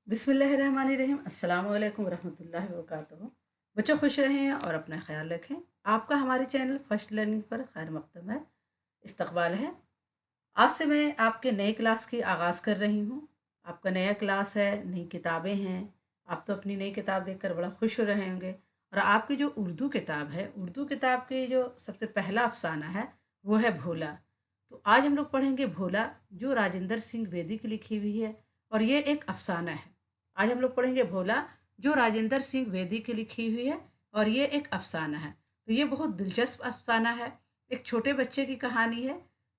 बिस्मिल्लाहिर्रहमानिर्रहीम। अस्सलाम वालेकुम रहमतुल्लाहि व बरकातुहू। बच्चों खुश रहें और अपना ख्याल रखें। आपका हमारे चैनल फर्स्ट लर्निंग पर खैर मकदम है, इस्तकबाल है। आज से मैं आपके नए क्लास की आगाज़ कर रही हूँ। आपका नया क्लास है, नई किताबें हैं। आप तो अपनी नई किताब देखकर बड़ा खुश हो रहे होंगे। और आपकी जो उर्दू किताब है, उर्दू किताब की जो सबसे पहला अफसाना है वो है भोला। तो आज हम लोग पढ़ेंगे भोला, जो राजेंद्र सिंह बेदी की लिखी हुई है और ये एक अफसाना है। आज हम लोग पढ़ेंगे भोला, जो राजेंद्र सिंह बेदी की लिखी हुई है और ये एक अफसाना है। तो ये बहुत दिलचस्प अफसाना है। एक छोटे बच्चे की कहानी है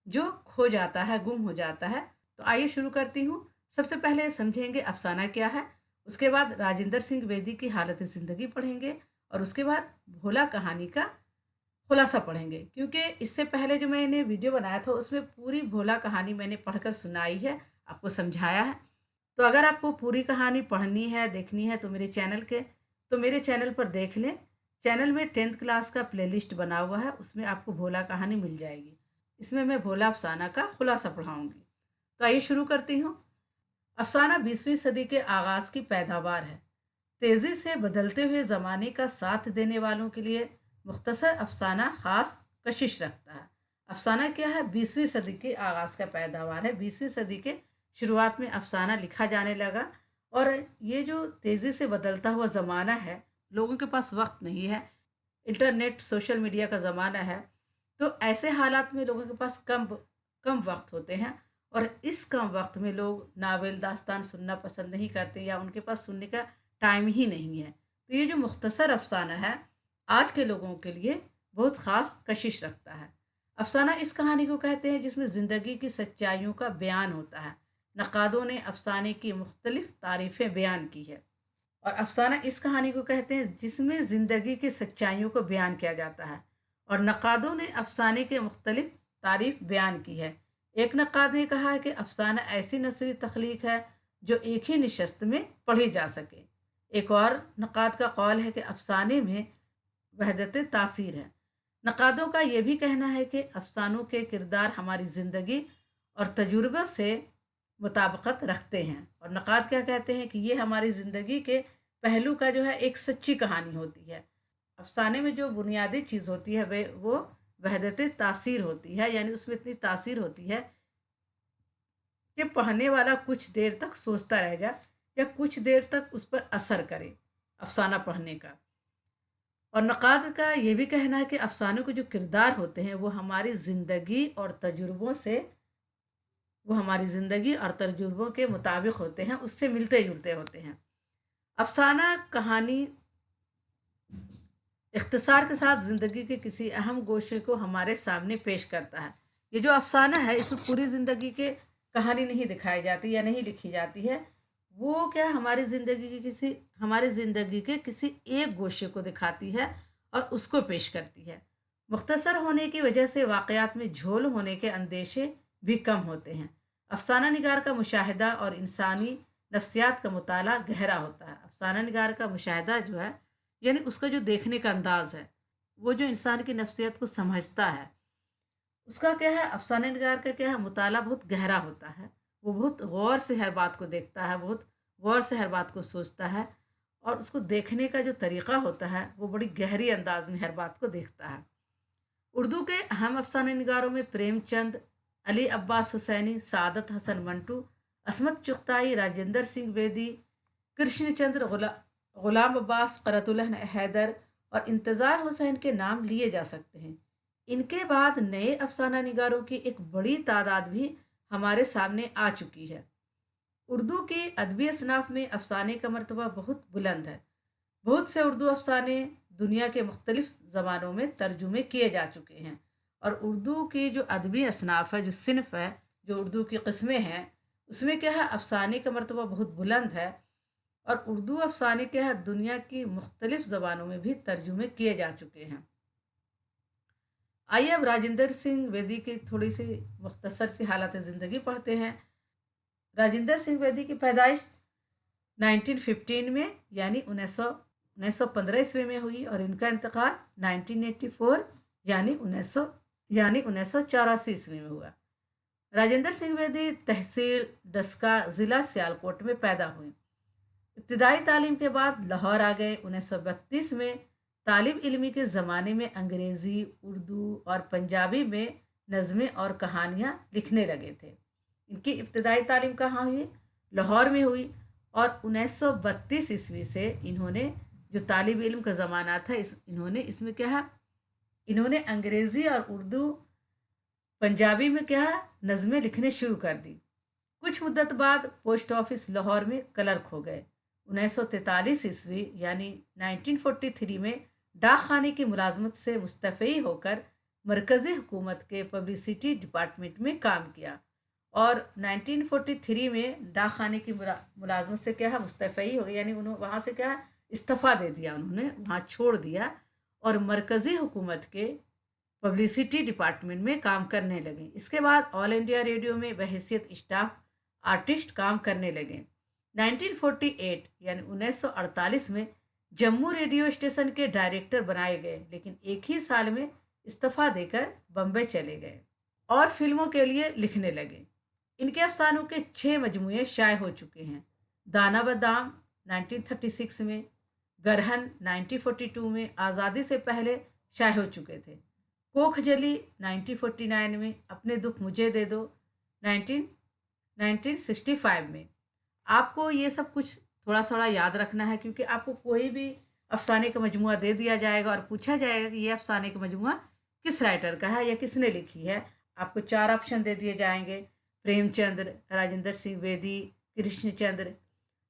जो खो जाता है, गुम हो जाता है। तो आइए शुरू करती हूँ। सबसे पहले समझेंगे अफसाना क्या है, उसके बाद राजेंद्र सिंह बेदी की हालत ज़िंदगी पढ़ेंगे और उसके बाद भोला कहानी का खुलासा पढ़ेंगे। क्योंकि इससे पहले जो मैंने वीडियो बनाया था उसमें पूरी भोला कहानी मैंने पढ़कर सुनाई है, आपको समझाया है। तो अगर आपको पूरी कहानी पढ़नी है, देखनी है तो मेरे चैनल पर देख लें। चैनल में 10th क्लास का प्लेलिस्ट बना हुआ है, उसमें आपको भोला कहानी मिल जाएगी। इसमें मैं भोला अफसाना का खुलासा पढ़ाऊंगी। तो आइए शुरू करती हूँ। अफसाना 20वीं सदी के आगाज़ की पैदावार है। तेज़ी से बदलते हुए ज़माने का साथ देने वालों के लिए मुख्तसर अफसाना ख़ास कशिश रखता है। अफसाना क्या है? 20वीं सदी के आगाज़ का पैदावार है। 20वीं सदी के शुरुआत में अफसाना लिखा जाने लगा। और ये जो तेज़ी से बदलता हुआ ज़माना है, लोगों के पास वक्त नहीं है, इंटरनेट सोशल मीडिया का ज़माना है। तो ऐसे हालात में लोगों के पास कम कम वक्त होते हैं और इस कम वक्त में लोग नावल दास्तान सुनना पसंद नहीं करते या उनके पास सुनने का टाइम ही नहीं है। तो ये जो मुख्तसर अफसाना है आज के लोगों के लिए बहुत ख़ास कशिश रखता है। अफसाना इस कहानी को कहते हैं जिसमें ज़िंदगी की सच्चाइयों का बयान होता है। नक़ादों ने अफसाने की मुख्तलिफ तारीफ़ें बयान की है। और अफसाना इस कहानी को कहते हैं जिसमें ज़िंदगी की सच्चाइयों को बयान किया जाता है। और नक़ादों ने अफसाने के मुख्तलिफ तारीफ़ बयान की है। एक नक़ाद ने कहा है कि अफसाना ऐसी नसरी तख्लीक है जो एक ही नशस्त में पढ़ी जा सके। एक और नक़ाद का कौल है कि अफसाने में वहदत तासीर है। नक़ादों का ये भी कहना है कि अफसानों के किरदार हमारी ज़िंदगी और तजुर्बों से मुताबिकत रखते हैं। और नक़ाद क्या कहते हैं कि ये हमारी ज़िंदगी के पहलू का जो है एक सच्ची कहानी होती है। अफसाने में जो बुनियादी चीज़ होती है वे वो वहदत तासीर होती है, यानी उसमें इतनी तासीर होती है कि पढ़ने वाला कुछ देर तक सोचता रह जाए या कुछ देर तक उस पर असर करे अफसाना पढ़ने का। और नक़ाद का ये भी कहना है कि अफसानों के जो किरदार होते हैं वो हमारी ज़िंदगी और तजुर्बों के मुताबिक होते हैं, उससे मिलते जुलते होते हैं। अफसाना कहानी इख्तिसार के साथ ज़िंदगी के किसी अहम गोशे को हमारे सामने पेश करता है। ये जो अफसाना है इसमें पूरी ज़िंदगी के कहानी नहीं दिखाई जाती या नहीं लिखी जाती है। वो क्या हमारी ज़िंदगी के किसी एक गोशे को दिखाती है और उसको पेश करती है। मुख्तसर होने की वजह से वाक़यात में झोल होने के अंदेशे भी कम होते हैं। अफसाना निगार का मुशाहिदा और इंसानी नफ्सियात का मुताला गहरा होता है। अफसाना निगार का मुशाहिदा जो है, यानी उसका जो देखने का अंदाज है, वो जो इंसान की नफ्सियत को समझता है, उसका क्या है, अफसाने निगार का क्या है, मुताला बहुत गहरा होता है। वो बहुत गौर से हर बात को देखता है, बहुत गौर से हर बात को सोचता है और उसको देखने का जो तरीक़ा होता है वो बड़ी गहरी अंदाज में हर बात को देखता है। उर्दू के अहम अफसाने निगारों में प्रेमचंद, अली अब्बास हुसैनी, सादत हसन मंटू, असमत चुगताई, राजेंद्र सिंह बेदी, कृष्णचंद्र गुलाम अब्बास, क़रतुल्लाह हैदर और इंतज़ार हुसैन के नाम लिए जा सकते हैं। इनके बाद नए अफसाना निगारों की एक बड़ी तादाद भी हमारे सामने आ चुकी है। उर्दू के अदबी असनाफ में अफसाने का मर्तबा बहुत बुलंद है। बहुत से उर्दू अफसाने दुनिया के मुख्तलिफ ज़बानों में तर्जुमे किए जा चुके हैं। और उर्दू की जो अदबी असनाफ है, जो सिनफ है, जो उर्दू की किस्में हैं, उसमें क्या है, अफसाने का मर्तबा बहुत बुलंद है। और उर्दू अफसाने क्या है, दुनिया की मुख्तलिफ ज़बानों में भी तर्जुमे किए जा चुके हैं। आइए अब राजेंद्र सिंह बेदी की थोड़ी सी मुख्तसर सी हालत ज़िंदगी पढ़ते हैं। राजेंद्र सिंह बेदी की पैदाइश 1915 में यानी 1915 ईस्वी में हुई और इनका इंतकाल 1984 यानी 1984 ईस्वी में हुआ। राजेंद्र सिंह बेदी तहसील डस्का, ज़िला सियालकोट में पैदा हुए। इब्तिदाई तालीम के बाद लाहौर आ गए। 1932 में तालिब इल्मी के ज़माने में अंग्रेज़ी, उर्दू और पंजाबी में नज़में और कहानियाँ लिखने लगे थे। इनकी इब्तिदाई तालीम कहाँ हुई? लाहौर में हुई। और 1932 ईस्वी से इन्होंने, जो तालिब इल्म का ज़माना था, इन्होंने इसमें क्या है, इन्होंने अंग्रेज़ी और उर्दू पंजाबी में क्या है, नज़में लिखने शुरू कर दी। कुछ मुद्दत बाद पोस्ट ऑफिस लाहौर में क्लर्क हो गए। 1943 ईस्वी यानी 1943 में डाक खाने की मुलाजमत से मुस्तफ़ी होकर मरकज़ी हुकूमत के पब्लिसिटी डिपार्टमेंट में काम किया। और 1943 में डाक खाने की मुलाजमत से क्या है, मुस्तफ़ी हो गए, यानी उन्होंने वहाँ से क्या है, इस्तीफ़ा दे दिया, उन्होंने वहाँ छोड़ दिया और मरकज़ी हुकूमत के पब्लिसिटी डिपार्टमेंट में काम करने लगे। इसके बाद ऑल इंडिया रेडियो में बहैसियत स्टाफ आर्टिस्ट काम करने लगे। 1948 यानी 1948 में जम्मू रेडियो स्टेशन के डायरेक्टर बनाए गए, लेकिन एक ही साल में इस्तीफा देकर बम्बई चले गए और फिल्मों के लिए लिखने लगे। इनके अफसानों के 6 मजमूए शाये हो चुके हैं। दाना बादाम 1936 में, गरहन 1942 में, आज़ादी से पहले शाये हो चुके थे। कोख जली 1949 में, अपने दुख मुझे दे दो 1965 में। आपको ये सब कुछ थोड़ा थोड़ा याद रखना है, क्योंकि आपको कोई भी अफसाने का मजमुआ दे दिया जाएगा और पूछा जाएगा कि ये अफसाने का मजमुआ किस राइटर का है या किसने लिखी है। आपको 4 ऑप्शन दे दिए जाएंगे: प्रेमचंद्र, राजेंद्र सिंह बेदी, कृष्णचंद्र,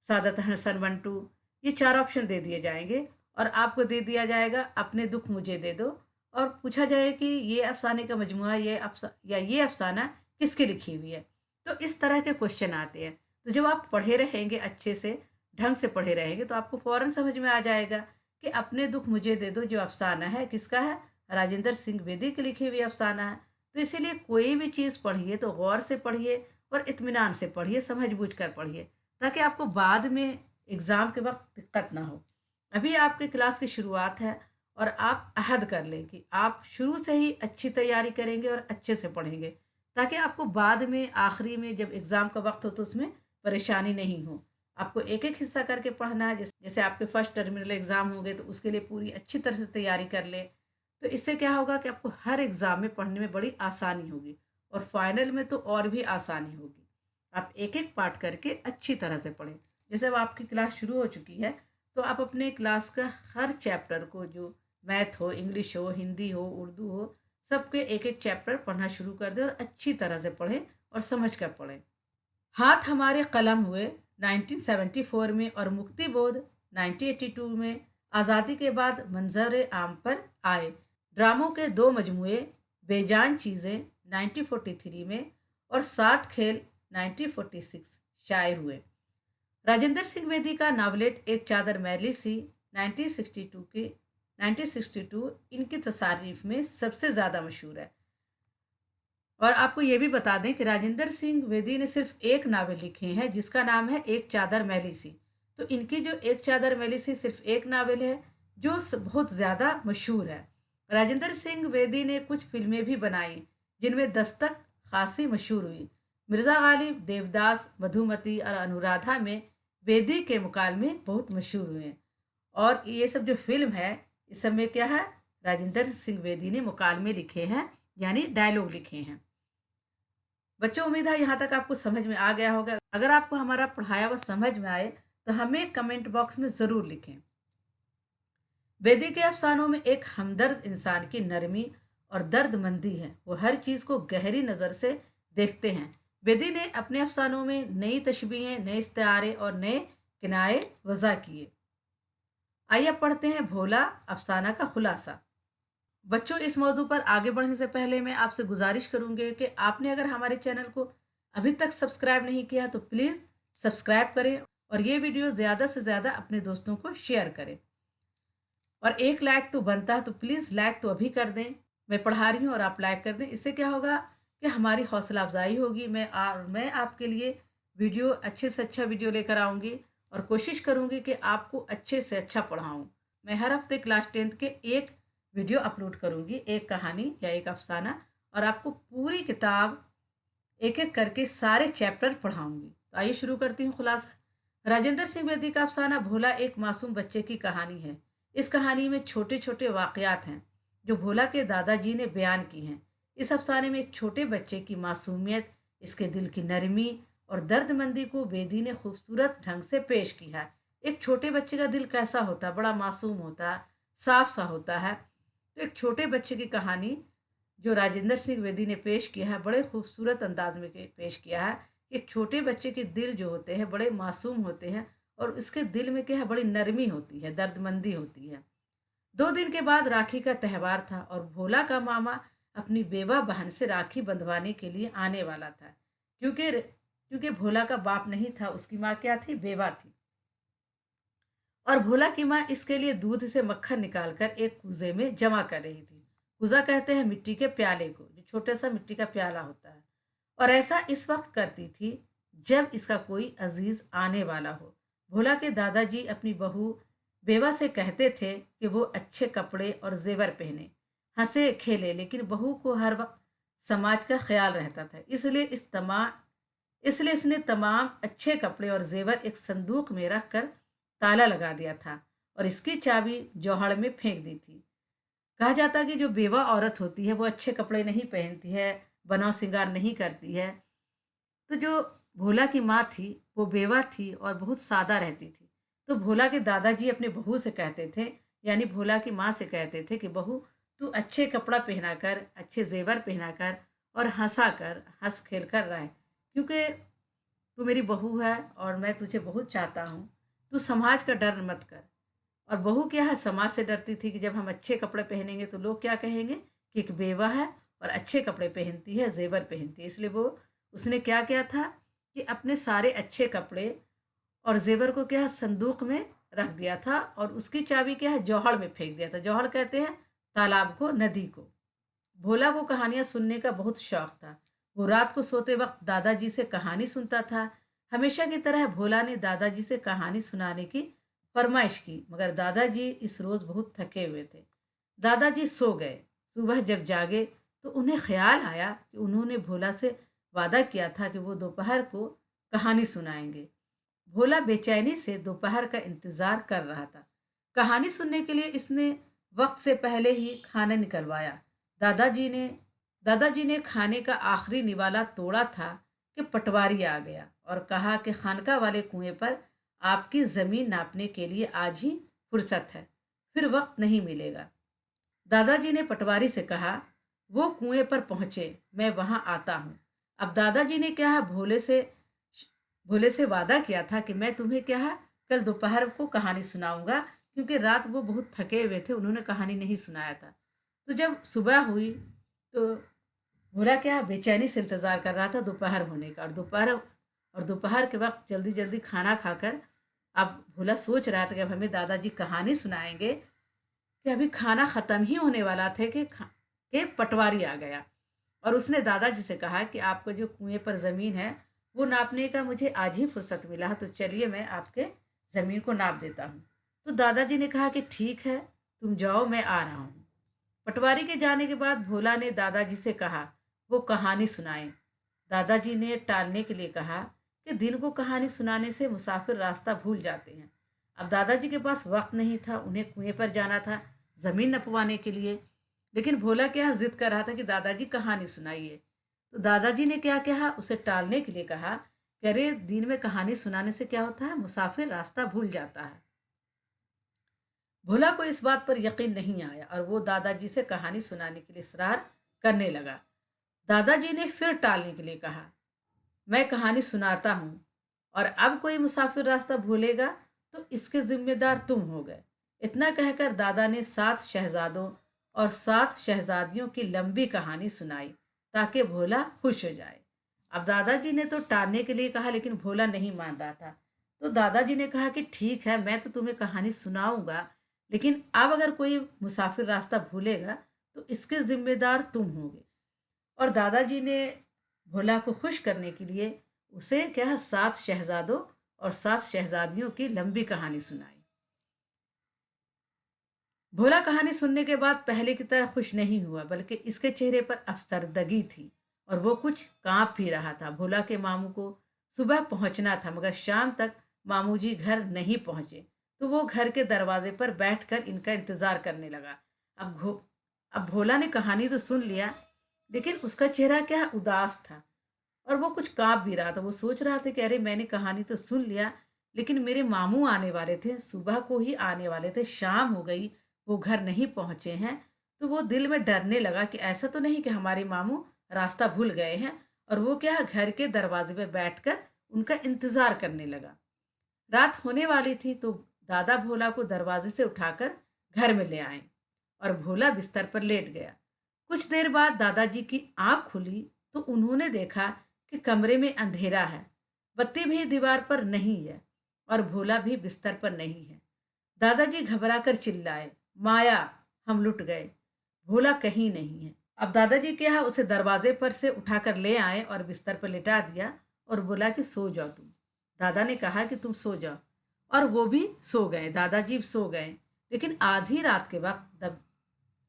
सादत हसन मंटू। ये 4 ऑप्शन दे दिए जाएंगे और आपको दे दिया जाएगा अपने दुख मुझे दे दो, और पूछा जाए कि ये अफसाने का मजमुआ ये अफसाना किसकी लिखी हुई है। तो इस तरह के क्वेश्चन आते हैं। तो जब आप पढ़े रहेंगे, अच्छे से ढंग से पढ़े रहेंगे, तो आपको फ़ौरन समझ में आ जाएगा कि अपने दुख मुझे दे दो जो अफसाना है किसका है, राजेंद्र सिंह बेदी की लिखी हुई अफसाना है। तो इसीलिए कोई भी चीज़ पढ़िए तो गौर से पढ़िए और इत्मीनान से पढ़िए, समझ बूझ कर पढ़िए, ताकि आपको बाद में एग्ज़ाम के वक्त दिक्कत ना हो। अभी आपकी क्लास की शुरुआत है और आप अहद कर लें कि आप शुरू से ही अच्छी तैयारी करेंगे और अच्छे से पढ़ेंगे, ताकि आपको बाद में आखिरी में जब एग्ज़ाम का वक्त हो तो उसमें परेशानी नहीं हो। आपको एक एक हिस्सा करके पढ़ना है। जैसे आपके फर्स्ट टर्मिनल एग्ज़ाम होंगे तो उसके लिए पूरी अच्छी तरह से तैयारी कर लें। तो इससे क्या होगा कि आपको हर एग्ज़ाम में पढ़ने में बड़ी आसानी होगी और फाइनल में तो और भी आसानी होगी। आप एक एक पार्ट करके अच्छी तरह से पढ़ें। जैसे अब आपकी क्लास शुरू हो चुकी है, तो आप अपने क्लास का हर चैप्टर को, जो मैथ हो, इंग्लिश हो, हिंदी हो, उर्दू हो, सबके एक एक चैप्टर पढ़ना शुरू कर दें और अच्छी तरह से पढ़ें और समझ कर पढ़ें। हाथ हमारे कलम हुए 1974 में और मुक्ति बोध 1982 में। आज़ादी के बाद मंजर आम पर आए। ड्रामों के 2 मजमूए बेजान चीज़ें 1943 में और 7 खेल 1946 शाये हुए। राजेंद्र सिंह बेदी का नावलेट एक चादर मैली सी 1962 इनकी तसारीफ में सबसे ज़्यादा मशहूर है। और आपको ये भी बता दें कि राजेंद्र सिंह बेदी ने सिर्फ एक नावल लिखे हैं जिसका नाम है एक चादर मैली सी। तो इनकी जो एक चादर मैली सी सिर्फ एक नावल है जो बहुत ज़्यादा मशहूर है। राजेंद्र सिंह बेदी ने कुछ फिल्में भी बनाई जिनमें दस्तक खासी मशहूर हुई। मिर्ज़ा गालिब, देवदास, मधुमती और अनुराधा में बेदी के मुकालमे बहुत मशहूर हुए। और ये सब जो फिल्म है, इस सब में क्या है, राजेंद्र सिंह बेदी ने मुकालमे लिखे हैं, यानी डायलॉग लिखे हैं। बच्चों, उम्मीद है यहाँ तक आपको समझ में आ गया होगा। अगर आपको हमारा पढ़ाया हुआ समझ में आए तो हमें कमेंट बॉक्स में ज़रूर लिखें। बेदी के अफसानों में एक हमदर्द इंसान की नरमी और दर्दमंदी है। वो हर चीज़ को गहरी नज़र से देखते हैं। बेदी ने अपने अफसानों में नई तशबीहें, नए इस्तारे और नए किनाए वज़ा किए। आइए पढ़ते हैं भोला अफसाना का खुलासा। बच्चों, इस मौजू पर आगे बढ़ने से पहले मैं आपसे गुजारिश करूंगी कि आपने अगर हमारे चैनल को अभी तक सब्सक्राइब नहीं किया तो प्लीज़ सब्सक्राइब करें और ये वीडियो ज़्यादा से ज़्यादा अपने दोस्तों को शेयर करें। और एक लाइक तो बनता है, तो प्लीज़ लाइक तो अभी कर दें। मैं पढ़ा रही हूँ और आप लाइक कर दें। इससे क्या होगा कि हमारी हौसला अफजाई होगी। मैं आपके लिए वीडियो, अच्छे से अच्छा वीडियो लेकर आऊँगी और कोशिश करूँगी कि आपको अच्छे से अच्छा पढ़ाऊँ। मैं हर हफ्ते क्लास 10th के एक वीडियो अपलोड करूँगी, एक कहानी या एक अफसाना, और आपको पूरी किताब एक एक करके सारे चैप्टर पढ़ाऊँगी। तो आइए शुरू करती हूँ खुलासा। राजेंद्र सिंह बेदी का अफसाना भोला एक मासूम बच्चे की कहानी है। इस कहानी में छोटे छोटे वाकयात हैं जो भोला के दादाजी ने बयान की हैं। इस अफसाने में एक छोटे बच्चे की मासूमियत, इसके दिल की नरमी और दर्दमंदी को बेदी ने खूबसूरत ढंग से पेश किया है। एक छोटे बच्चे का दिल कैसा होता है, बड़ा मासूम होता है, साफ सा होता है। तो एक छोटे बच्चे की कहानी जो राजेंद्र सिंह बेदी ने पेश किया है, बड़े खूबसूरत अंदाज में पेश किया है। एक छोटे बच्चे के दिल जो होते हैं बड़े मासूम होते हैं, और उसके दिल में क्या है, बड़ी नरमी होती है, दर्दमंदी होती है। 2 दिन के बाद राखी का त्यौहार था और भोला का मामा अपनी बेवा बहन से राखी बंधवाने के लिए आने वाला था। क्योंकि क्योंकि भोला का बाप नहीं था, उसकी माँ क्या थी, बेवा थी। और भोला की माँ इसके लिए दूध से मक्खन निकालकर एक कुजे में जमा कर रही थी। कुजा कहते हैं मिट्टी के प्याले को, जो छोटा सा मिट्टी का प्याला होता है। और ऐसा इस वक्त करती थी जब इसका कोई अजीज आने वाला हो। भोला के दादाजी अपनी बहू बेवा से कहते थे कि वो अच्छे कपड़े और जेवर पहने, हंसे खेले, लेकिन बहू को हर वक्त समाज का ख्याल रहता था। इसलिए इसने तमाम अच्छे कपड़े और जेवर एक संदूक में रख कर ताला लगा दिया था और इसकी चाबी जौहड़ में फेंक दी थी। कहा जाता है कि जो बेवा औरत होती है वो अच्छे कपड़े नहीं पहनती है, बनाव श्रृंगार नहीं करती है। तो जो भोला की माँ थी वो बेवा थी और बहुत सादा रहती थी। तो भोला के दादाजी अपने बहू से कहते थे, यानी भोला की माँ से कहते थे कि बहू, तू अच्छे कपड़ा पहना कर, अच्छे जेवर पहना कर और हंसा कर, हंस खेल कर रहे, क्योंकि तू मेरी बहू है और मैं तुझे बहुत चाहता हूँ। तू समाज का डर मत कर। और बहू क्या है, समाज से डरती थी कि जब हम अच्छे कपड़े पहनेंगे तो लोग क्या कहेंगे कि एक बेवा है और अच्छे कपड़े पहनती है, जेवर पहनती है। इसलिए वो उसने क्या किया था कि अपने सारे अच्छे कपड़े और जेवर को क्या है, संदूक में रख दिया था और उसकी चाबी क्या है, जौहड़ में फेंक दिया था। जौहड़ कहते हैं तालाब को, नदी को। भोला को कहानियां सुनने का बहुत शौक था। वो रात को सोते वक्त दादाजी से कहानी सुनता था। हमेशा की तरह भोला ने दादाजी से कहानी सुनाने की फरमाइश की, मगर दादाजी इस रोज बहुत थके हुए थे। दादाजी सो गए। सुबह जब जागे तो उन्हें ख्याल आया कि उन्होंने भोला से वादा किया था कि वो दोपहर को कहानी सुनाएंगे। भोला बेचैनी से दोपहर का इंतजार कर रहा था। कहानी सुनने के लिए इसने वक्त से पहले ही खाना निकलवाया। दादाजी ने दादाजी ने खाने का आखिरी निवाला तोड़ा था कि पटवारी आ गया और कहा कि खानका वाले कुएं पर आपकी जमीन नापने के लिए आज ही फुर्सत है, फिर वक्त नहीं मिलेगा। दादाजी ने पटवारी से कहा, वो कुएं पर पहुंचे, मैं वहां आता हूं। अब दादाजी ने क्या है, भोले से वादा किया था कि मैं तुम्हें क्या है, कल दोपहर को कहानी सुनाऊंगा, क्योंकि रात वो बहुत थके हुए थे, उन्होंने कहानी नहीं सुनाया था। तो जब सुबह हुई तो भोला क्या बेचैनी से इंतजार कर रहा था दोपहर होने का। और दोपहर के वक्त जल्दी जल्दी खाना खाकर अब भोला सोच रहा था कि अब हमें दादाजी कहानी सुनाएंगे कि अभी खाना खत्म ही होने वाला था कि पटवारी आ गया। और उसने दादाजी से कहा कि आपको जो कुएं पर ज़मीन है वो नापने का मुझे आज ही फुर्सत मिला है, तो चलिए मैं आपके ज़मीन को नाप देता हूँ। तो दादाजी ने कहा कि ठीक है, तुम जाओ, मैं आ रहा हूँ। पटवारी के जाने के बाद भोला ने दादाजी से कहा वो कहानी सुनाए। दादाजी ने टालने के लिए कहा कि दिन को कहानी सुनाने से मुसाफिर रास्ता भूल जाते हैं। अब दादाजी के पास वक्त नहीं था, उन्हें कुएं पर जाना था ज़मीन नपवाने के लिए। लेकिन भोला क्या जिद कर रहा था कि दादाजी कहानी सुनाइए। तो दादाजी ने क्या कहा, उसे टालने के लिए कहा कि अरे, दिन में कहानी सुनाने से क्या होता है, मुसाफिर रास्ता भूल जाता है। भोला को इस बात पर यकीन नहीं आया और वो दादाजी से कहानी सुनाने के लिए इसरार करने लगा। दादाजी ने फिर टालने के लिए कहा, मैं कहानी सुनाता हूँ और अब कोई मुसाफिर रास्ता भूलेगा तो इसके जिम्मेदार तुम हो गए। इतना कहकर दादा ने 7 शहजादों और 7 शहजादियों की लंबी कहानी सुनाई ताकि भोला खुश हो जाए। अब दादाजी ने तो टालने के लिए कहा, लेकिन भोला नहीं मान रहा था। तो दादाजी ने कहा कि ठीक है, मैं तो तुम्हें कहानी सुनाऊंगा, लेकिन अब अगर कोई मुसाफिर रास्ता भूलेगा तो इसके जिम्मेदार तुम होगे। और दादाजी ने भोला को खुश करने के लिए उसे क्या 7 शहजादों और 7 शहजादियों की लंबी कहानी सुनाई। भोला कहानी सुनने के बाद पहले की तरह खुश नहीं हुआ, बल्कि इसके चेहरे पर अफसरदगी थी और वो कुछ कांप भी रहा था। भोला के मामू को सुबह पहुंचना था, मगर शाम तक मामू जी घर नहीं पहुंचे, तो वो घर के दरवाजे पर बैठकर इनका इंतजार करने लगा। अब घो अब भोला ने कहानी तो सुन लिया, लेकिन उसका चेहरा क्या उदास था और वो कुछ काँप भी रहा था। वो सोच रहा था कि अरे मैंने कहानी तो सुन लिया, लेकिन मेरे मामू आने वाले थे, सुबह को ही आने वाले थे, शाम हो गई, वो घर नहीं पहुंचे हैं। तो वो दिल में डरने लगा कि ऐसा तो नहीं कि हमारे मामू रास्ता भूल गए हैं। और वो क्या घर के दरवाजे पे बैठकर उनका इंतजार करने लगा। रात होने वाली थी, तो दादा भोला को दरवाजे से उठाकर घर में ले आए और भोला बिस्तर पर लेट गया। कुछ देर बाद दादाजी की आंख खुली, तो उन्होंने देखा कि कमरे में अंधेरा है, बत्ती भी दीवार पर नहीं है और भोला भी बिस्तर पर नहीं है। दादाजी घबराकर चिल्लाए, माया, हम लुट गए, भोला कहीं नहीं है। अब दादाजी क्या, उसे दरवाजे पर से उठाकर ले आए और बिस्तर पर लिटा दिया और बोला कि सो जाओ तुम। दादा ने कहा कि तुम सो जाओ, और वो भी सो गए। दादाजी सो गए। लेकिन आधी रात के वक्त जब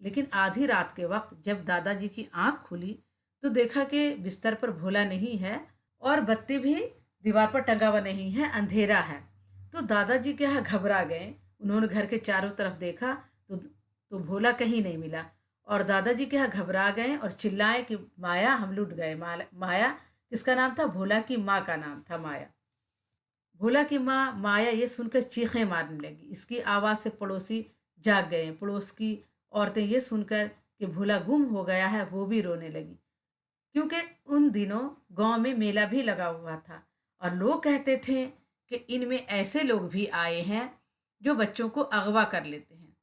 लेकिन आधी रात के वक्त जब दादाजी की आंख खुली, तो देखा कि बिस्तर पर भोला नहीं है और बत्ती भी दीवार पर टंगा हुआ नहीं है, अंधेरा है। तो दादाजी क्या, घबरा गए। उन्होंने घर के चारों तरफ देखा, तो भोला कहीं नहीं मिला और दादाजी क्या, घबरा गए और चिल्लाए कि माया, हम लुट गए। माया किसका नाम था? भोला की माँ का नाम था माया। भोला की माँ माया ये सुनकर चीखें मारने लगी। इसकी आवाज़ से पड़ोसी जाग गए। पड़ोस की औरतें ये सुनकर कि भोला गुम हो गया है, वो भी रोने लगी, क्योंकि उन दिनों गांव में मेला भी लगा हुआ था और लोग कहते थे कि इनमें ऐसे लोग भी आए हैं जो बच्चों को अगवा कर लेते हैं।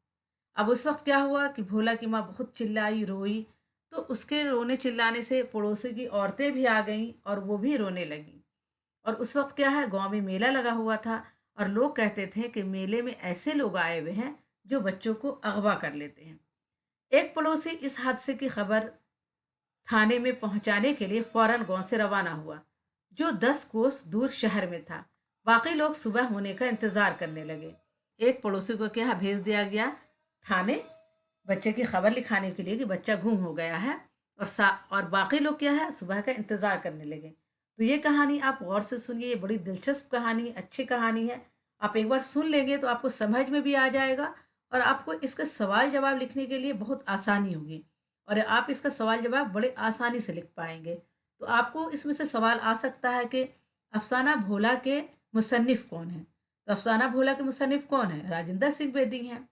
अब उस वक्त क्या हुआ कि भोला की माँ बहुत चिल्लाई, रोई, तो उसके रोने चिल्लाने से पड़ोसी की औरतें भी आ गईं और वो भी रोने लगी। और उस वक्त क्या है, गांव में मेला लगा हुआ था और लोग कहते थे कि मेले में ऐसे लोग आए हुए हैं जो बच्चों को अगवा कर लेते हैं। एक पड़ोसी इस हादसे की खबर थाने में पहुंचाने के लिए फौरन गांव से रवाना हुआ, जो 10 कोस दूर शहर में था। बाकी लोग सुबह होने का इंतजार करने लगे। एक पड़ोसी को क्या भेज दिया गया थाने, बच्चे की खबर लिखाने के लिए कि बच्चा गुम हो गया है, और बाकी लोग क्या है, सुबह का इंतजार करने लगे। तो ये कहानी आप गौर से सुनिए, ये बड़ी दिलचस्प कहानी, अच्छी कहानी है। आप एक बार सुन लेंगे तो आपको समझ में भी आ जाएगा और आपको इसका सवाल जवाब लिखने के लिए बहुत आसानी होगी और आप इसका सवाल जवाब बड़े आसानी से लिख पाएंगे। तो आपको इसमें से सवाल आ सकता है कि अफसाना भोला के मुसन्निफ कौन है? तो अफसाना भोला के मुसन्निफ कौन है? राजेंद्र सिंह बेदी हैं।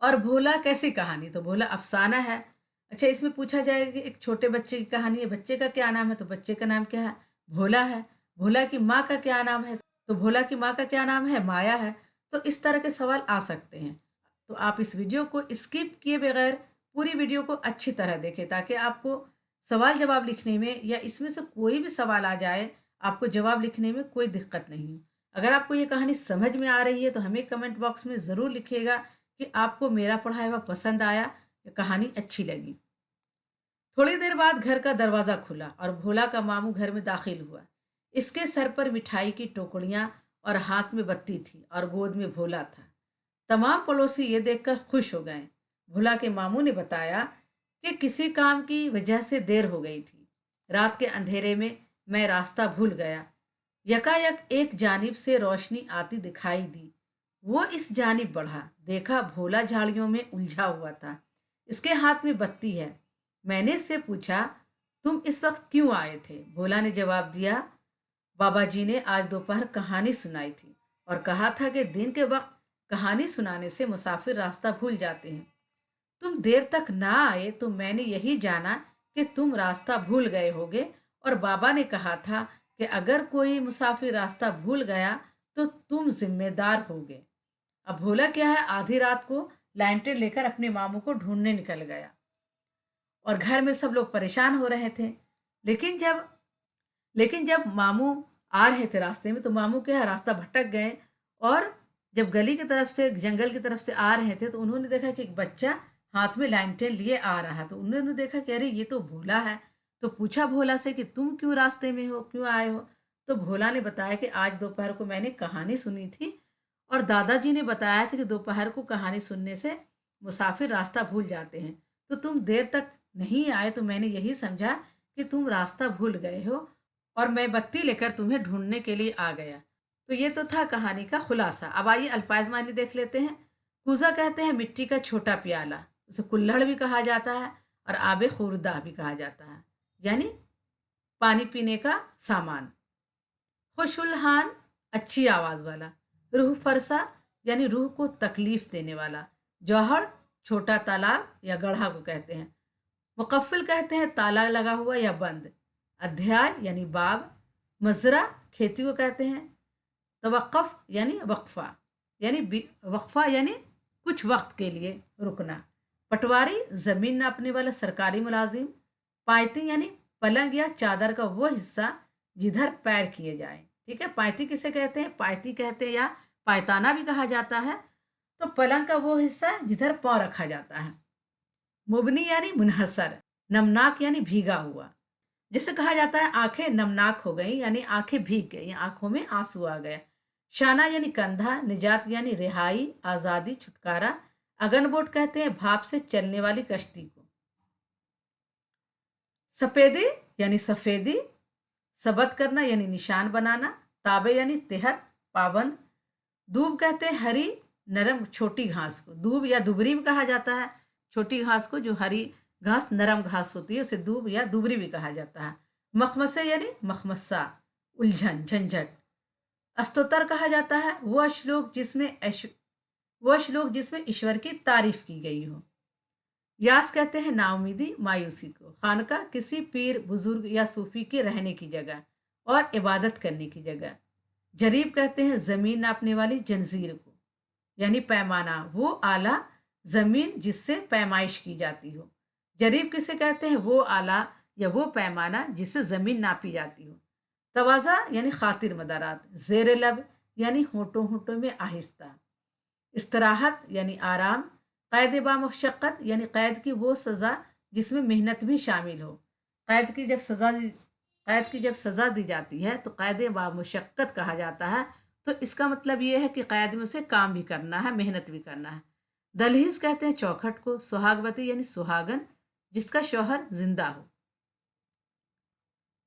और भोला कैसी कहानी? तो भोला अफसाना है। अच्छा, इसमें पूछा जाएगा कि एक छोटे बच्चे की कहानी है, बच्चे का क्या नाम है? तो बच्चे का नाम क्या है? भोला है। भोला की माँ का क्या नाम है? तो भोला की माँ का क्या नाम है? माया है। तो इस तरह के सवाल आ सकते हैं। तो आप इस वीडियो को स्किप किए बगैर पूरी वीडियो को अच्छी तरह देखें, ताकि आपको सवाल जवाब लिखने में या इसमें से कोई भी सवाल आ जाए, आपको जवाब लिखने में कोई दिक्कत नहीं हो। अगर आपको ये कहानी समझ में आ रही है तो हमें कमेंट बॉक्स में ज़रूर लिखिएगा कि आपको मेरा पढ़ाया हुआ पसंद आया या कहानी अच्छी लगी। थोड़ी देर बाद घर का दरवाज़ा खुला और भोला का मामू घर में दाखिल हुआ। इसके सर पर मिठाई की टोकरियां और हाथ में बत्ती थी और गोद में भोला था। तमाम पड़ोसी ये देखकर खुश हो गए। भोला के मामू ने बताया कि किसी काम की वजह से देर हो गई थी। रात के अंधेरे में मैं रास्ता भूल गया। यकायक एक जानिब से रोशनी आती दिखाई दी। वो इस जानिब बढ़ा, देखा भोला झाड़ियों में उलझा हुआ था। इसके हाथ में बत्ती है। मैंने इससे पूछा, तुम इस वक्त क्यों आए थे? भोला ने जवाब दिया, बाबा जी ने आज दोपहर कहानी सुनाई थी और कहा था कि दिन के वक्त कहानी सुनाने से मुसाफिर रास्ता भूल जाते हैं। तुम देर तक ना आए तो मैंने यही जाना कि तुम रास्ता भूल गए होगे, और बाबा ने कहा था कि अगर कोई मुसाफिर रास्ता भूल गया तो तुम जिम्मेदार होगे। अब भोला क्या है, आधी रात को लैंटर्न लेकर अपने मामू को ढूंढने निकल गया और घर में सब लोग परेशान हो रहे थे। लेकिन जब लेकिन जब मामू आ रहे थे रास्ते में, तो मामू क्या है, रास्ता भटक गए। और जब गली की तरफ से, जंगल की तरफ से आ रहे थे, तो उन्होंने देखा कि एक बच्चा हाथ में लैंटर्न लिए आ रहा। तो उन्होंने देखा कि अरे ये तो भोला है। तो पूछा भोला से कि तुम क्यों रास्ते में हो, क्यों आए हो? तो भोला ने बताया कि आज दोपहर को मैंने कहानी सुनी थी और दादाजी ने बताया था कि दोपहर को कहानी सुनने से मुसाफिर रास्ता भूल जाते हैं। तो तुम देर तक नहीं आए तो मैंने यही समझा कि तुम रास्ता भूल गए हो और मैं बत्ती लेकर तुम्हें ढूंढने के लिए आ गया। तो ये तो था कहानी का खुलासा। अब आइए अल्फाज मानी देख लेते हैं। कूजा कहते हैं मिट्टी का छोटा प्याला, उसे कुल्हड़ भी कहा जाता है और आबे खुर्दा भी कहा जाता है, यानी पानी पीने का सामान। खुशुलहान, अच्छी आवाज वाला। रूह फरसा, यानी रूह को तकलीफ देने वाला। जौहर, छोटा तालाब या गढ़ा को कहते हैं। मुकफ्फिल कहते हैं ताला लगा हुआ या बंद। अध्याय यानी बाब। मजरा, खेती को कहते हैं। तवक्कफ यानी वक्फा, यानी वक्फा यानी कुछ वक्त के लिए रुकना। पटवारी, जमीन नापने वाला सरकारी मुलाजिम। पायती यानी पलंग या चादर का वो हिस्सा जिधर पैर किए जाए। ठीक है, पायती किसे कहते हैं? पायती कहते हैं या पायताना भी कहा जाता है। तो पलंग का वो हिस्सा जिधर पाँव रखा जाता है। मुबनी यानी मुनहसर। नमनाक यानी भीगा हुआ। जैसे कहा जाता है आंखें नमनाक हो गई, यानी आंखें भीग गई, आंखों में आंसू आ गए। शाना यानी कंधा। निजात यानी रिहाई, आजादी, छुटकारा। अगनबोट कहते हैं भाप से चलने वाली कश्ती को। सफेदी यानी सफेदी। सबत करना यानी निशान बनाना। ताबे यानी तेहत, पाबंद। दूब कहते हैं हरी नरम छोटी घास को। दूब या दुबरी भी कहा जाता है छोटी घास को, जो हरी घास नरम घास होती है उसे दूब या दुबरी भी कहा जाता है। मखमसे यानी मखमसा, उलझन, झंझट। अस्तोतर कहा जाता है वह श्लोक जिसमें ईश्वर की तारीफ की गई हो। यास कहते हैं नाउमीदी, मायूसी को। खानका, किसी पीर बुजुर्ग या सूफी के रहने की जगह और इबादत करने की जगह। जरीब कहते हैं जमीन नापने वाली जंजीर को, यानी पैमाना, वो आला जमीन जिससे पैमाइश की जाती हो। जरीब किसे कहते हैं? वो आला या वो पैमाना जिससे जमीन नापी जाती हो। तवाज़ा यानी खातिर मदारात। जेर लब यानी होठों होठों में आहिस्ता। इस्तराहत यानी आराम। कैद बामुशक्क़त यानी कैद की वो सज़ा जिसमें मेहनत भी शामिल हो। कैद की जब सज़ा कैद की जब सज़ा दी जाती है तो कैद बामुशक्क़त कहा जाता है। तो इसका मतलब ये है कि कैद में उसे काम भी करना है, मेहनत भी करना है। दलहीज कहते हैं चौखट को। सुहागवती यानी सुहागन जिसका शौहर जिंदा हो।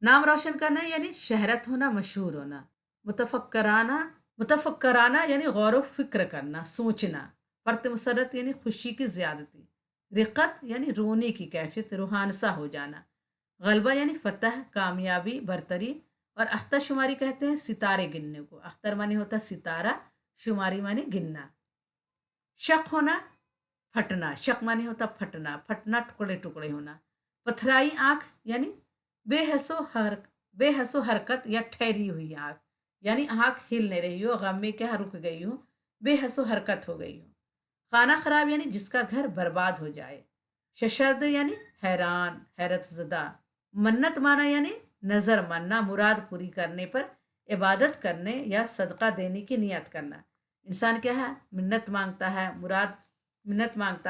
नाम रोशन करना यानी शहरत होना, मशहूर होना। मुतफक्कराना मुतफक्कराना यानी गौर व फिक्र करना, सोचना। फर्त मुसरत यानी खुशी की ज्यादती। रिक़त यानी रोने की कैफियत, रूहानसा हो जाना। गलबा यानी फतह, कामयाबी, बरतरी। और अख्तर शुमारी कहते हैं सितारे गिनने को। अख्तर माने होता सितारा, शुमारी माने गिनना। शक होना, फटना। शक माने होता फटना, फटना, टुकड़े टुकड़े होना। पथराई आंख यानी बेहसो हर बेहसो हरकत या ठहरी हुई आंख, यानी आंख हिल नहीं रही हो, गम में क्या रुक गई हो, बेहसो हरकत हो गई हो। खाना खराब यानी जिसका घर बर्बाद हो जाए। शशद यानी हैरान, हैरत ज़दा। मन्नत माना यानी नजर मानना, मुराद पूरी करने पर इबादत करने या सदका देने की नियत करना। इंसान क्या है? मिन्नत मांगता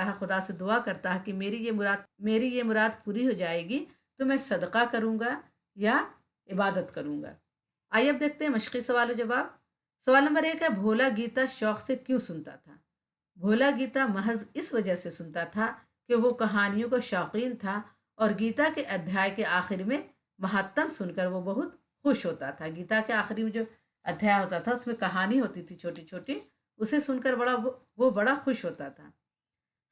है, खुदा से दुआ करता है कि मेरी ये मुराद पूरी हो जाएगी तो मैं सदका करूँगा या इबादत करूँगा। आइए अब देखते हैं मशक़ी सवाल व जवाब। सवाल नंबर 1 है, भोला गीता शौक से क्यों सुनता था? भोला गीता महज इस वजह से सुनता था कि वो कहानियों का शौकीन था और गीता के अध्याय के आखिर में महात्म सुनकर वो बहुत खुश होता था। गीता के आखिरी में जो अध्याय होता था उसमें कहानी होती थी छोटी छोटी, उसे सुनकर वो बड़ा खुश होता था।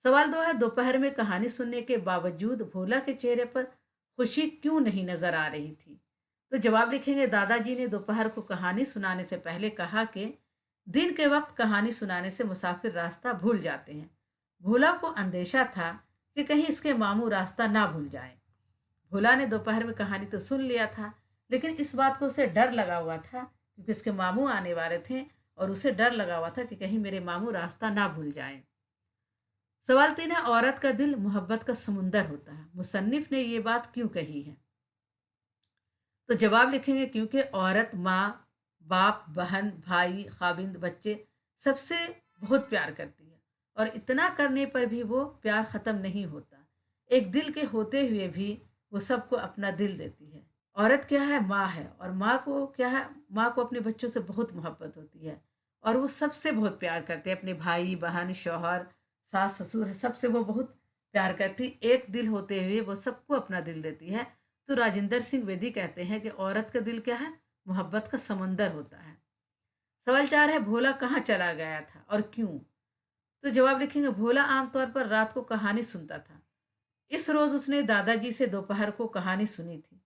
सवाल 2 है, दोपहर में कहानी सुनने के बावजूद भोला के चेहरे पर खुशी क्यों नहीं नजर आ रही थी? तो जवाब लिखेंगे, दादाजी ने दोपहर को कहानी सुनाने से पहले कहा कि दिन के वक्त कहानी सुनाने से मुसाफिर रास्ता भूल जाते हैं। भोला को अंदेशा था कि कहीं इसके मामू रास्ता ना भूल जाएं। भोला ने दोपहर में कहानी तो सुन लिया था, लेकिन इस बात को उसे डर लगा हुआ था क्योंकि उसके मामू आने वाले थे और उसे डर लगा हुआ था कि कहीं मेरे मामू रास्ता ना भूल जाएं। सवाल 3 है, औरत का दिल मोहब्बत का समुंदर होता है, मुसन्निफ ने ये बात क्यों कही है? तो जवाब लिखेंगे, क्योंकि औरत माँ, बाप, बहन, भाई, खाविंद, बच्चे सबसे बहुत प्यार करती है और इतना करने पर भी वो प्यार ख़त्म नहीं होता। एक दिल के होते हुए भी वो सबको अपना दिल देती है। औरत क्या है? माँ है, और माँ को क्या है? माँ को अपने बच्चों से बहुत मोहब्बत होती है और वो सबसे बहुत प्यार करते हैं। अपने भाई, बहन, शौहर, सास, ससुर है, सबसे वो बहुत प्यार करती। एक दिल होते हुए वो सबको अपना दिल देती है। तो राजेंद्र सिंह बेदी कहते हैं कि औरत का दिल क्या है? मोहब्बत का समंदर होता है। सवाल 4 है, भोला कहाँ चला गया था और क्यों? तो जवाब लिखेंगे, भोला आमतौर पर रात को कहानी सुनता था। इस रोज उसने दादाजी से दोपहर को कहानी सुनी थी।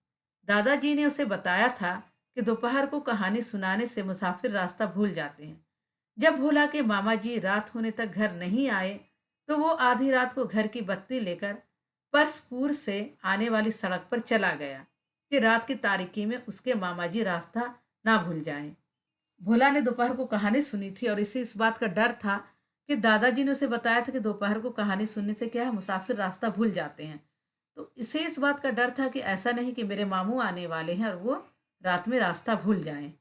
दादाजी ने उसे बताया था कि दोपहर को कहानी सुनाने से मुसाफिर रास्ता भूल जाते हैं। जब भोला के मामा जी रात होने तक घर नहीं आए, तो वो आधी रात को घर की बत्ती लेकर परसपुर से आने वाली सड़क पर चला गया कि रात की तारीकी में उसके मामा जी रास्ता ना भूल जाएं। भोला ने दोपहर को कहानी सुनी थी और इसे इस बात का डर था कि दादाजी ने उसे बताया था कि दोपहर को कहानी सुनने से क्या है, मुसाफिर रास्ता भूल जाते हैं। तो इसे इस बात का डर था कि ऐसा नहीं कि मेरे मामू आने वाले हैं और वो रात में रास्ता भूल जाएं।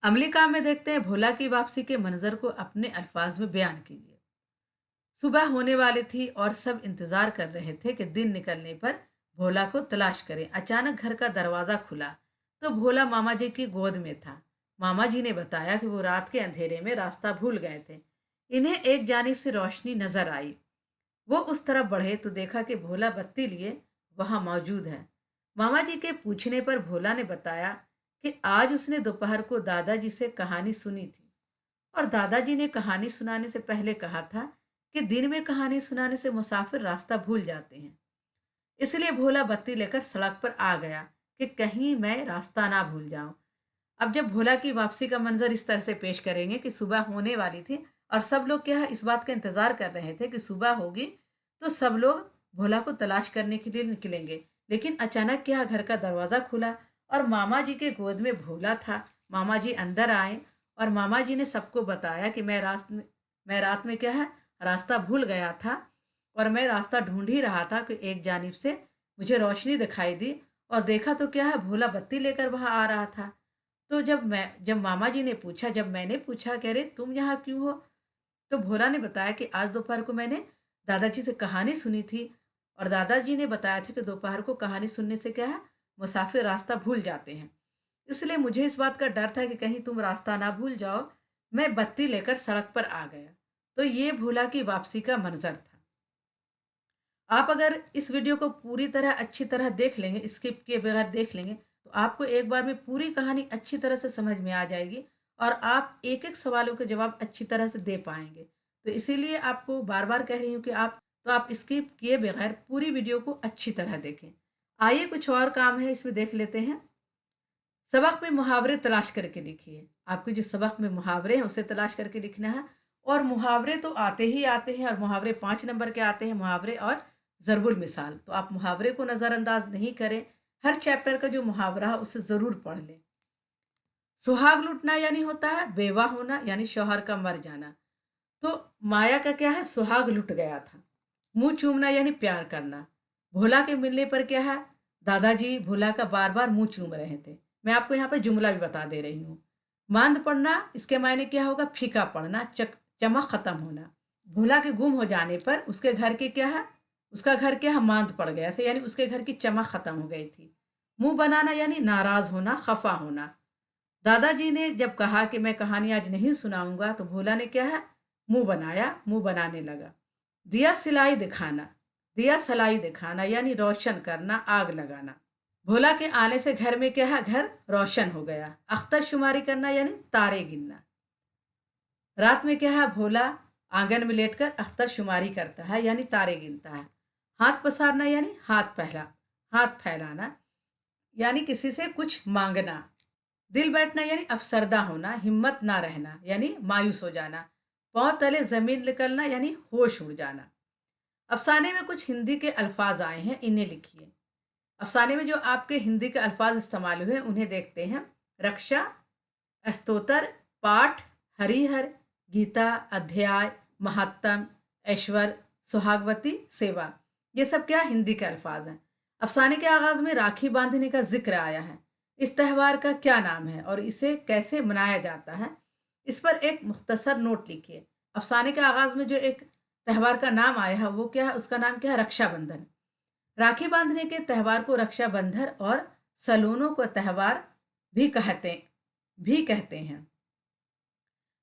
अमली काम में देखते हैं, भोला की वापसी के मंजर को अपने अल्फाज में बयान कीजिए। सुबह होने वाली थी और सब इंतजार कर रहे थे कि दिन निकलने पर भोला को तलाश करें। अचानक घर का दरवाजा खुला तो भोला मामा जी की गोद में था। मामा जी ने बताया कि वो रात के अंधेरे में रास्ता भूल गए थे। इन्हें एक जानिब से रोशनी नजर आई। वो उस तरफ बढ़े तो देखा कि भोला बत्ती लिए वहां मौजूद है। मामा जी के पूछने पर भोला ने बताया कि आज उसने दोपहर को दादाजी से कहानी सुनी थी और दादाजी ने कहानी सुनाने से पहले कहा था कि दिन में कहानी सुनाने से मुसाफिर रास्ता भूल जाते हैं। इसलिए भोला बत्ती लेकर सड़क पर आ गया कि कहीं मैं रास्ता ना भूल जाऊं। अब जब भोला की वापसी का मंजर इस तरह से पेश करेंगे कि सुबह होने वाली थी और सब लोग क्या है, इस बात का इंतजार कर रहे थे कि सुबह होगी तो सब लोग भोला को तलाश करने के लिए निकलेंगे। लेकिन अचानक क्या, घर का दरवाजा खुला और मामा जी के गोद में भोला था। मामा जी अंदर आए और मामा जी ने सबको बताया कि मैं रात में क्या है, रास्ता भूल गया था और मैं रास्ता ढूंढ ही रहा था कि एक जानिब से मुझे रोशनी दिखाई दी और देखा तो क्या है, भोला बत्ती लेकर वहां आ रहा था। तो जब मामा जी ने पूछा, जब मैंने पूछा कि अरे तुम यहाँ क्यों हो, तो भोला ने बताया कि आज दोपहर को मैंने दादाजी से कहानी सुनी थी और दादाजी ने बताया था कि दोपहर को कहानी सुनने से क्या है, मुसाफिर रास्ता भूल जाते हैं। इसलिए मुझे इस बात का डर था कि कहीं तुम रास्ता ना भूल जाओ। मैं बत्ती लेकर सड़क पर आ गया। तो ये भोला की वापसी का मंजर था। आप अगर इस वीडियो को पूरी तरह अच्छी तरह देख लेंगे, स्किप किए बगैर देख लेंगे, तो आपको एक बार में पूरी कहानी अच्छी तरह से समझ में आ जाएगी और आप एक एक सवालों के जवाब अच्छी तरह से दे पाएंगे। तो इसीलिए आपको बार बार कह रही हूँ कि आप स्किप किए बगैर पूरी वीडियो को अच्छी तरह देखें। आइए कुछ और काम है इसमें देख लेते हैं। सबक में मुहावरे तलाश करके लिखिए। आपके जो सबक में मुहावरे हैं उसे तलाश करके लिखना है। और मुहावरे तो आते ही आते हैं और मुहावरे 5 नंबर के आते हैं, मुहावरे और ज़रबुल मिसाल। तो आप मुहावरे को नज़रअंदाज नहीं करें। हर चैप्टर का जो मुहावरा है उसे ज़रूर पढ़ लें। सुहाग लुटना यानी होता है बेवा होना, यानी शौहर का मर जाना। तो माया का क्या है, सुहाग लुट गया था। मुंह चूमना यानी प्यार करना। भोला के मिलने पर क्या है, दादाजी भोला का बार बार मुंह चूम रहे थे। मैं आपको यहाँ पे जुमला भी बता दे रही हूँ। मांद पड़ना, इसके मायने क्या होगा, फीका पड़ना, चमक खत्म होना। भोला के गुम हो जाने पर उसके घर के क्या है, उसका घर क्या है, मांद पड़ गया था, यानी उसके घर की चमक खत्म हो गई थी। मुंह बनाना यानी नाराज होना, खफा होना। दादाजी ने जब कहा कि मैं कहानी आज नहीं सुनाऊंगा, तो भोला ने क्या है, मुंह बनाया, मुंह बनाने लगा। दिया सिलाई दिखाना, दिया सलाई दिखाना यानी रोशन करना, आग लगाना। भोला के आने से घर में क्या है, घर रोशन हो गया। अख्तर शुमारी करना यानी तारे गिनना। रात में क्या है, भोला आंगन में लेटकर अख्तर शुमारी करता है यानी तारे गिनता है। हाथ पसारना यानी हाथ फैलाना, यानी किसी से कुछ मांगना। दिल बैठना यानी अफसरदा होना, हिम्मत ना रहना यानी मायूस हो जाना। पांव तले जमीन निकलना यानी होश उड़ जाना। अफसाने में कुछ हिंदी के अल्फाज आए हैं, इन्हें लिखिए। अफसाने में जो आपके हिंदी के अल्फाज इस्तेमाल हुए उन्हें देखते हैं। रक्षा, स्तोत्र, पाठ, हरिहर, गीता, अध्याय, महात्म, ऐश्वर, सुहागवती, सेवा। ये सब क्या हिंदी के अल्फाज हैं। अफसाने के आगाज में राखी बांधने का जिक्र आया है। इस त्यौहार का क्या नाम है और इसे कैसे मनाया जाता है, इस पर एक मुख्तसर नोट लिखिए। अफसाने के आगाज में जो एक त्यौहार का नाम आया है वो क्या है, उसका नाम क्या है, रक्षाबंधन। राखी बांधने के त्यौहार को रक्षाबंधन और सलोनों का त्यौहार भी कहते हैं।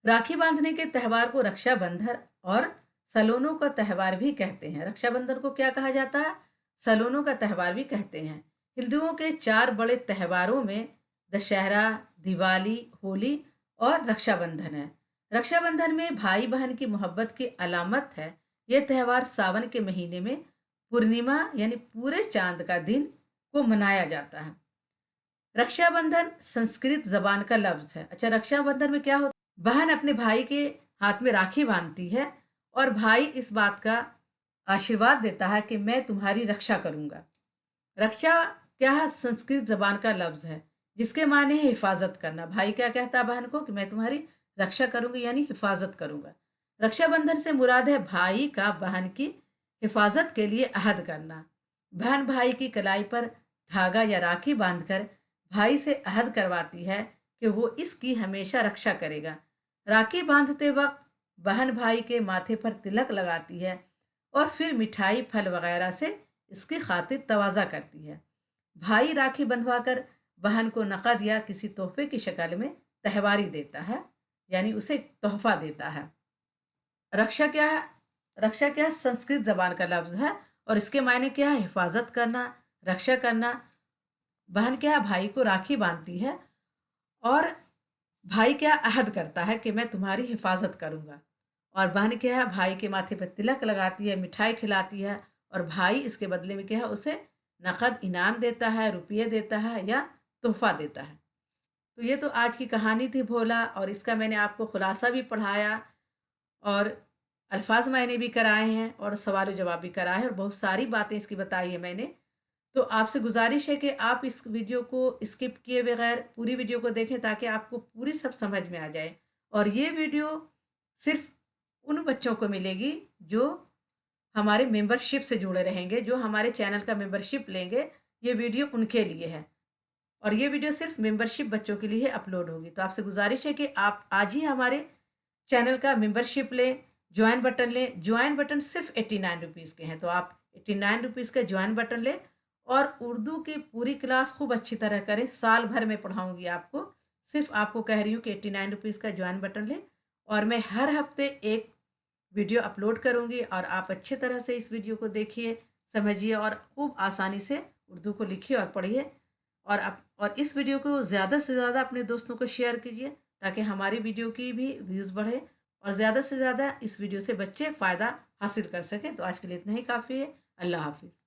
राखी बांधने के त्यौहार को रक्षाबंधन और सलोनों का त्यौहार भी कहते हैं। रक्षाबंधन को क्या कहा जाता है, सलोनों का त्यौहार भी कहते हैं। हिंदुओं के 4 बड़े त्योहारों में दशहरा, दिवाली, होली और रक्षाबंधन है। रक्षाबंधन में भाई बहन की मोहब्बत की अलामत है। ये त्यौहार सावन के महीने में पूर्णिमा यानी पूरे चांद का दिन को मनाया जाता है। रक्षाबंधन संस्कृत जबान का लफ्ज है। अच्छा, रक्षाबंधन में क्या होता है? बहन अपने भाई के हाथ में राखी बांधती है और भाई इस बात का आशीर्वाद देता है कि मैं तुम्हारी रक्षा करूंगा। रक्षा क्या है? संस्कृत जबान का लफ्ज है जिसके माने है हिफाजत करना। भाई क्या कहता है बहन को कि मैं तुम्हारी रक्षा करूंगी यानी हिफाजत करूंगा। रक्षाबंधन से मुराद है भाई का बहन की हिफाजत के लिए अहद करना। बहन भाई की कलाई पर धागा या राखी बांधकर भाई से अहद करवाती है कि वो इसकी हमेशा रक्षा करेगा। राखी बांधते वक्त बहन भाई के माथे पर तिलक लगाती है और फिर मिठाई फल वगैरह से इसकी खातिर तवाज़ा करती है। भाई राखी बंधवाकर बहन को नकद या किसी तोहफे की शक्ल में तहवारी देता है, यानी उसे तोहफा देता है। रक्षा क्या है? रक्षा क्या है? संस्कृत जबान का लफ्ज है और इसके मायने क्या है? हिफाजत करना, रक्षा करना। बहन क्या है? भाई को राखी बांधती है और भाई क्या अहद करता है कि मैं तुम्हारी हिफाजत करूंगा। और बहन क्या है? भाई के माथे पर तिलक लगाती है, मिठाई खिलाती है और भाई इसके बदले में क्या है? उसे नकद इनाम देता है, रुपये देता है या तोहफा देता है। तो ये तो आज की कहानी थी भोला, और इसका मैंने आपको खुलासा भी पढ़ाया और अल्फाज मैंने भी कराए हैं और सवाल जवाब भी कराए हैं और बहुत सारी बातें इसकी बताई है मैंने। तो आपसे गुजारिश है कि आप इस वीडियो को स्किप किए बगैर पूरी वीडियो को देखें ताकि आपको पूरी सब समझ में आ जाए। और ये वीडियो सिर्फ उन बच्चों को मिलेगी जो हमारे मेंबरशिप से जुड़े रहेंगे, जो हमारे चैनल का मेंबरशिप लेंगे। ये वीडियो उनके लिए है और ये वीडियो सिर्फ मेंबरशिप बच्चों के लिए अपलोड होगी। तो आपसे गुजारिश है कि आप आज ही हमारे चैनल का मेंबरशिप लें, ज्वाइन बटन लें। ज्वाइन बटन सिर्फ 89 रुपीज़ के हैं, तो आप 89 रुपीज़ का ज्वाइन बटन लें और उर्दू की पूरी क्लास खूब अच्छी तरह करें। साल भर में पढ़ाऊंगी आपको। सिर्फ आपको कह रही हूँ कि 89 रुपीज़ का ज्वाइन बटन लें और मैं हर हफ्ते एक वीडियो अपलोड करूंगी और आप अच्छे तरह से इस वीडियो को देखिए, समझिए और खूब आसानी से उर्दू को लिखिए और पढ़िए। और इस वीडियो को ज़्यादा से ज़्यादा अपने दोस्तों को शेयर कीजिए ताकि हमारी वीडियो की भी व्यूज़ बढ़े और ज़्यादा से ज़्यादा इस वीडियो से बच्चे फ़ायदा हासिल कर सकें। तो आज के लिए इतना ही काफ़ी है। अल्लाह हाफिज़।